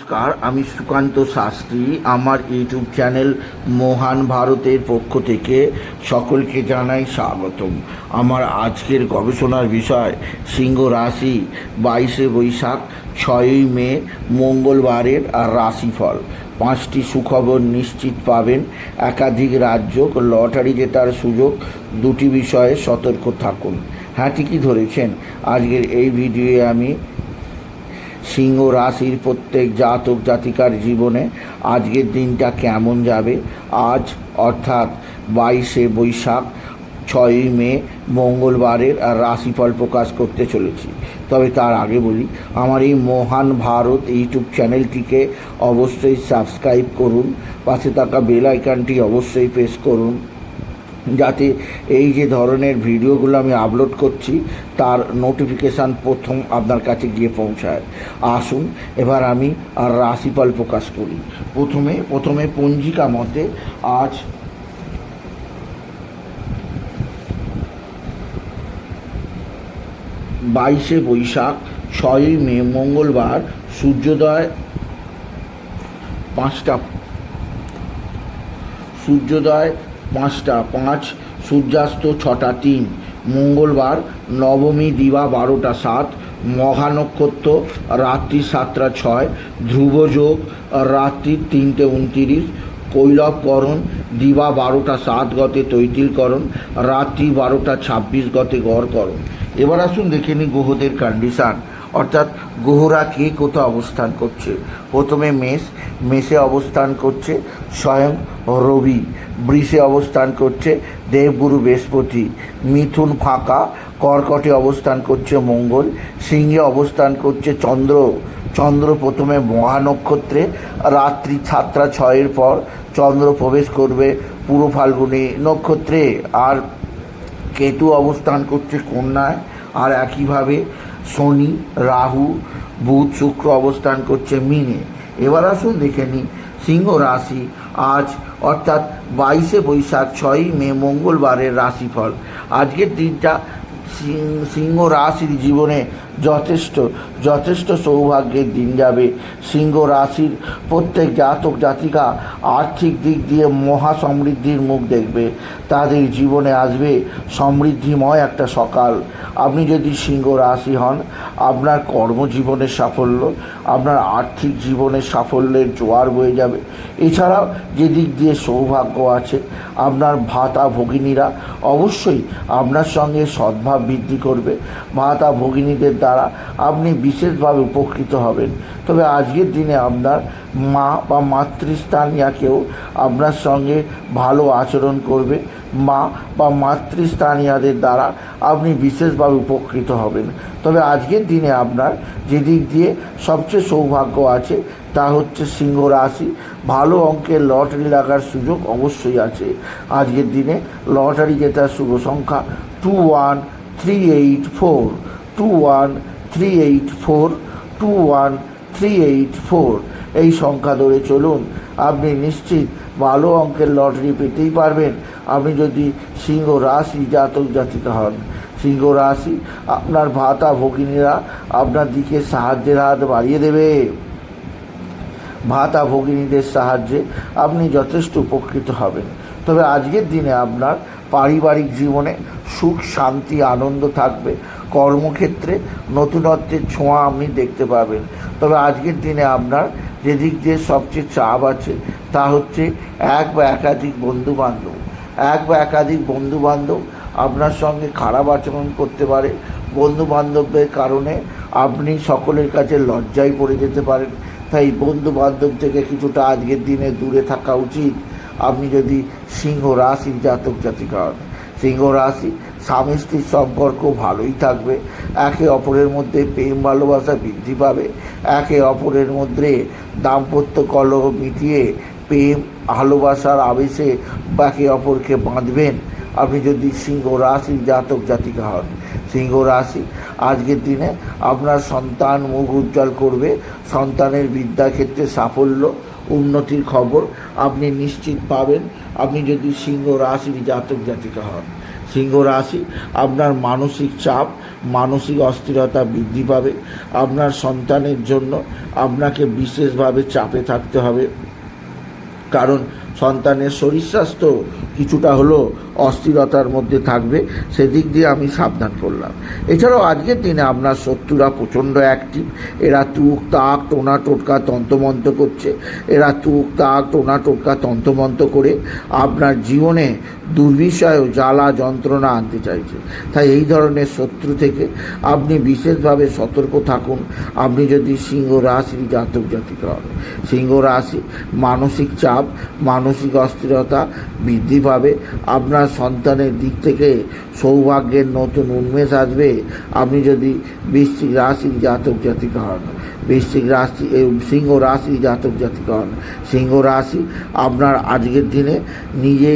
নমস্কার, আমি সুকান্ত শাস্ত্রী। আমার ইউটিউব চ্যানেল মহান ভারতের পক্ষ থেকে সকলকে জানাই স্বাগতম। আমার আজকের গবেষণার বিষয় সিংহ রাশি 22শে বৈশাখ 6ই মে মঙ্গলবারের রাশিফল। 5টি সুখবর নিশ্চিত পাবেন, একাধিক রাজ্য লটারি জেতার সুযোগ, 2টি বিষয়ে সতর্ক থাকুন। হ্যাঁ, ঠিকই ধরেছেন। আজকের এই ভিডিওয়ে আমি সিংহ রাশির প্রত্যেক জাতক জাতিকার জীবনে আজকের দিনটা কেমন যাবে, আজ অর্থাৎ 22শে বৈশাখ 6ই মে মঙ্গলবারের রাশিফল প্রকাশ করতে চলেছি। তবে তার আগে বলি, আমার এই মহান ভারত ইউটিউব চ্যানেলটিকে অবশ্যই সাবস্ক্রাইব করুন, পাশে থাকা বেল আইকনটি অবশ্যই প্রেস করুন, যাতে এই যে ধরনের ভিডিওগুলো আমি আপলোড করছি তার নোটিফিকেশান প্রথম আপনার কাছে গিয়ে পৌঁছায়। আসুন এবার আমি রাশিফল প্রকাশ করি। প্রথমে পঞ্জিকা মতে আজ 22শে বৈশাখ 6ই মে মঙ্গলবার, সূর্যোদয় 5টা 5:05, সূর্যাস্ত 6টা 3। মঙ্গলবার নবমী দিবা 12টা 7, মঘা নক্ষত্র রাত্রি 7টা 6, ধ্রুবযোগ রাত্রি 3টে 29, কৈলবকরণ দিবা 12টা 7 গতে তৈতিলকরণ, রাত্রি 12টা 26 গতে গড়করণ। এবার আসুন দেখে নিই গ্রহদের কন্ডিশান, অর্থাৎ গ্রহরা কে কোথাও অবস্থান করছে। প্রথমে মেষে অবস্থান করছে স্বয়ং রবি, বৃষে অবস্থান করছে দেবগুরু বৃহস্পতি, মিথুন ফাঁকা, কর্কটে অবস্থান করছে মঙ্গল, সিংহে অবস্থান করছে চন্দ্র প্রথমে মহা নক্ষত্রে রাত্রি 7টা 6-এর পর চন্দ্র প্রবেশ করবে পূর্ব ফাল্গুনী নক্ষত্রে, আর কেতু অবস্থান করছে কন্যায়, আর একইভাবে শনি, রাহু, বুধ, শুক্র অবস্থান করছে মীনে। এবার আসুন দেখে নিই সিংহ রাশি আজ অর্থাৎ 22শে বৈশাখ 6ই মে মঙ্গলবারের রাশিফল। আজকের দিনটা সিংহ রাশির জীবনে যথেষ্ট সৌভাগ্যের দিন যাবে। সিংহ রাশির প্রত্যেক জাতক জাতিকা আর্থিক দিক দিয়ে মহা সমৃদ্ধির মুখ দেখবে। তাদের জীবনে আসবে সমৃদ্ধিময় একটা সকাল। আপনি যদি সিংহ রাশি হন, আপনার কর্মজীবনের সাফল্য, আপনার আর্থিক জীবনের সাফল্যের জোয়ার বয়ে যাবে। এছাড়াও যে দিক দিয়ে সৌভাগ্য আছে, আপনার ভাতা ভগিনীরা অবশ্যই আপনার সঙ্গে সদ্ভাব বৃদ্ধি করবে। ভাতা ভগিনীদের দ্বারা আপনি বিশেষভাবে উপকৃত হবেন। তবে আজকের দিনে আপনার মা বা মাতৃস্থানীয়া কেউ আপনার সঙ্গে ভালো আচরণ করবে। মা বা মাতৃস্থানীয়াদের দ্বারা আপনি বিশেষভাবে উপকৃত হবেন। তবে আজকের দিনে আপনার যে দিক দিয়ে সবচেয়ে সৌভাগ্য আছে তা হচ্ছে সিংহ রাশি ভালো অঙ্কের লটারি লাগার সুযোগ অবশ্যই আছে। আজকের দিনে লটারি জেতার শুভ সংখ্যা 21384, 21384, 21384। এই সংখ্যা ধরে চলুন, আপনি নিশ্চিত ভালো অঙ্কের লটারি পেতেই পারবেন আপনি যদি সিংহ রাশি জাতক জাতিকা হন। সিংহ রাশি আপনার ভাতা ভগিনীরা আপনার দিকে সাহায্যের হাত বাড়িয়ে দেবে। ভাতা ভগিনীদের সাহায্যে আপনি যথেষ্ট উপকৃত হবেন। তবে আজকের দিনে আপনার পারিবারিক জীবনে সুখ শান্তি আনন্দ থাকবে। কর্মক্ষেত্রে নতুনত্বের ছোঁয়া আপনি দেখতে পাবেন। তবে আজকের দিনে আপনার যে দিক দিয়ে সবচেয়ে চাপ আছে তা হচ্ছে এক বা একাধিক বন্ধুবান্ধব আপনার সঙ্গে খারাপ আচরণ করতে পারে। বন্ধুবান্ধবদের কারণে আপনি সকলের কাছে লজ্জায় পড়ে যেতে পারেন। তাই বন্ধুবান্ধব থেকে কিছুটা আজকের দিনে দূরে থাকা উচিত আপনি যদি সিংহ রাশির জাতক জাতিকা হন। সিংহ রাশি স্বামী স্ত্রীর সম্পর্ক ভালোই থাকবে। একে অপরের মধ্যে প্রেম ভালোবাসা বৃদ্ধি পাবে। একে অপরের মধ্যে দাম্পত্য কলহ মিটিয়ে প্রেম ভালোবাসার আবেশে একে অপরকে বাঁধবেন আপনি যদি সিংহ রাশির জাতক জাতিকা হন। সিংহ রাশি আজকের দিনে আপনার সন্তান মুখ উজ্জ্বল করবে। সন্তানের বিদ্যাক্ষেত্রে সাফল্য উন্নতির খবর আপনি নিশ্চিত পাবেন আপনি যদি সিংহ রাশির জাতক জাতিকা হন। সিংহ রাশি আপনার মানসিক চাপ মানসিক অস্থিরতা বৃদ্ধি পাবে। আপনার সন্তানের জন্য আপনাকে বিশেষভাবে চাপে থাকতে হবে, কারণ সন্তানের শরীর স্বাস্থ্য কিছুটা হলেও অস্থিরতার মধ্যে থাকবে, সেদিক দিয়ে আমি সাবধান করলাম। এছাড়াও আজকের দিনে আপনার শত্রুরা প্রচণ্ড অ্যাক্টিভ। এরা তুক তাক টোনা টোটকা তন্ত্রমন্ত্র করছে। এরা তুক তাক টোনা টোটকা তন্ত্রমন্ত্র করে আপনার জীবনে দুর্বিষয় ও জ্বালা যন্ত্রণা আনতে চাইছে। তাই এই ধরনের শত্রু থেকে আপনি বিশেষভাবে সতর্ক থাকুন। আপনি যদি সিংহ রাশির জাতক জাতিকা হন, সিংহ রাশি মানসিক চাপ, মানসিক অস্থিরতা বৃদ্ধি পাবে। আপনার সন্তানের দিক থেকে সৌভাগ্যের নতুন উন্মেষ আসবে। আপনি যদি বৃশ্চিক রাশির জাতক জাতিকা হন, বৃশ্চিক রাশি সিংহ রাশির জাতক জাতিকা হন, সিংহ রাশি আপনার আজকের দিনে নিজে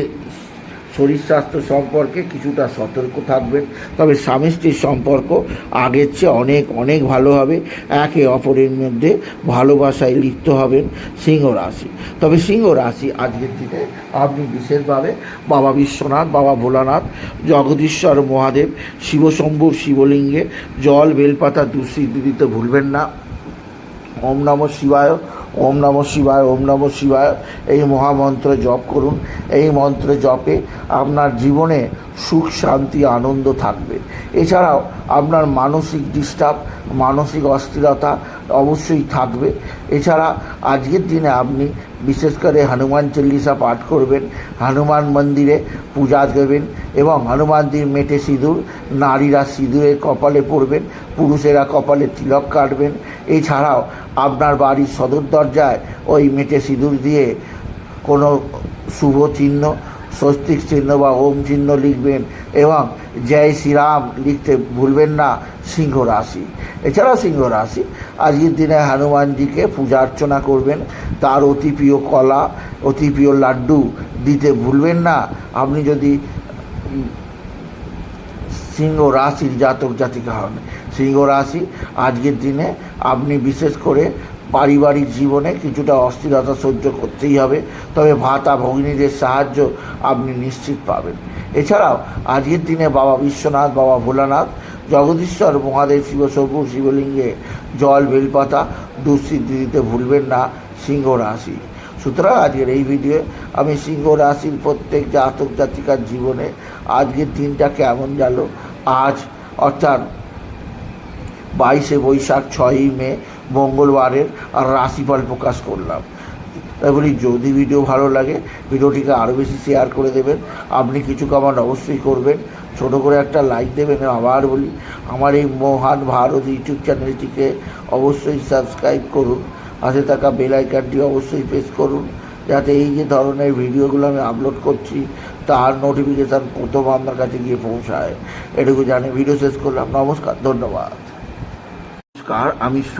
শরীর স্বাস্থ্য সম্পর্কে কিছুটা সতর্ক থাকবেন। তবে স্বামী স্ত্রীর সম্পর্ক আগের চেয়ে অনেক অনেক ভালো হবে। একে অপরের মধ্যে ভালোবাসায় লিপ্ত হবেন সিংহ রাশি। তবে সিংহ রাশি আজকের দিনে আপনি বিশেষভাবে বাবা বিশ্বনাথ, বাবা ভোলানাথ, জগদীশ্বর মহাদেব, শিবশম্ভুর শিবলিঙ্গে জল বেলপাতা দুঃসিদ্ধি দিতে ভুলবেন না। ওম নমঃ শিবায়, ওম নমঃ শিবায়, ওম নমঃ শিবায় এই মহামন্ত্র জপ করুন। এই মন্ত্র জপে আপনার জীবনে সুখ শান্তি আনন্দ থাকবে। এছাড়াও আপনার মানসিক ডিস্টার্ব, মানসিক অস্থিরতা অবশ্যই থাকবে। এছাড়া আজকের দিনে আপনি বিশেষ করে হনুমান চল্লিশা পাঠ করবেন, হনুমান মন্দিরে পূজা দেবেন এবং হনুমানজির মেটে সিঁদুর, নারীরা সিঁদুরে কপালে পরবেন, পুরুষেরা কপালে তিলক কাটবেন। এছাড়াও আপনার বাড়ির সদর দরজায় ওই মেটে সিঁদুর দিয়ে কোনো শুভ চিহ্ন, স্বস্তিক চিহ্ন বা ওম চিহ্ন লিখবেন এবং জয় শ্রীরাম লিখতে ভুলবেন না সিংহ রাশি। এছাড়াও সিংহ রাশি আজকের দিনে হনুমানজিকে পূজা অর্চনা করবেন, তার অতি প্রিয় কলা, অতি প্রিয় লাড্ডু দিতে ভুলবেন না। আপনি যদি সিংহ রাশির জাতক জাতিকা হন, সিংহ রাশি আজকের দিনে আপনি বিশেষ করে পারিবারিক জীবনে কিছুটা অস্থিরতা সহ্য করতেই হবে, তবে ভাতা ভগিনীদের সাহায্য আপনি নিশ্চিত পাবেন। এছাড়াও আজকের দিনে বাবা বিশ্বনাথ, বাবা ভোলানাথ, জগদীশ্বর মহাদেব, শিবশম্ভু শিবলিঙ্গে জল বেলপাতা দুঃসিদ্ধি দিতে ভুলবেন না সিংহ রাশি। সুতরাং আজকের এই ভিডিও আমি সিংহ রাশির প্রত্যেক জাতক জাতিকার জীবনে আজকের দিনটা কেমন গেল, আজ অর্থাৎ 22শে বৈশাখ 6ই মে মঙ্গলবারের রাশিফল প্রকাশ করলাম। তাই বলি, যদি ভিডিও ভালো লাগে ভিডিওটিকে আরও বেশি শেয়ার করে দেবেন। আপনি কিছু কমেন্ট অবশ্যই করবেন, ছোটো করে একটা লাইক দেবেন। আবার বলি, আমার এই মহান ভারত ইউটিউব চ্যানেলটিকে অবশ্যই সাবস্ক্রাইব করুন, পাশে থাকা বেল আইকনটি অবশ্যই প্রেস করুন, যাতে এই যে ধরনের ভিডিওগুলো আমি আপলোড করছি তার নোটিফিকেশান প্রথম আপনার কাছে গিয়ে পৌঁছায়। এটুকু জানি ভিডিও শেষ করলাম। নমস্কার, ধন্যবাদ। নমস্কার, আমি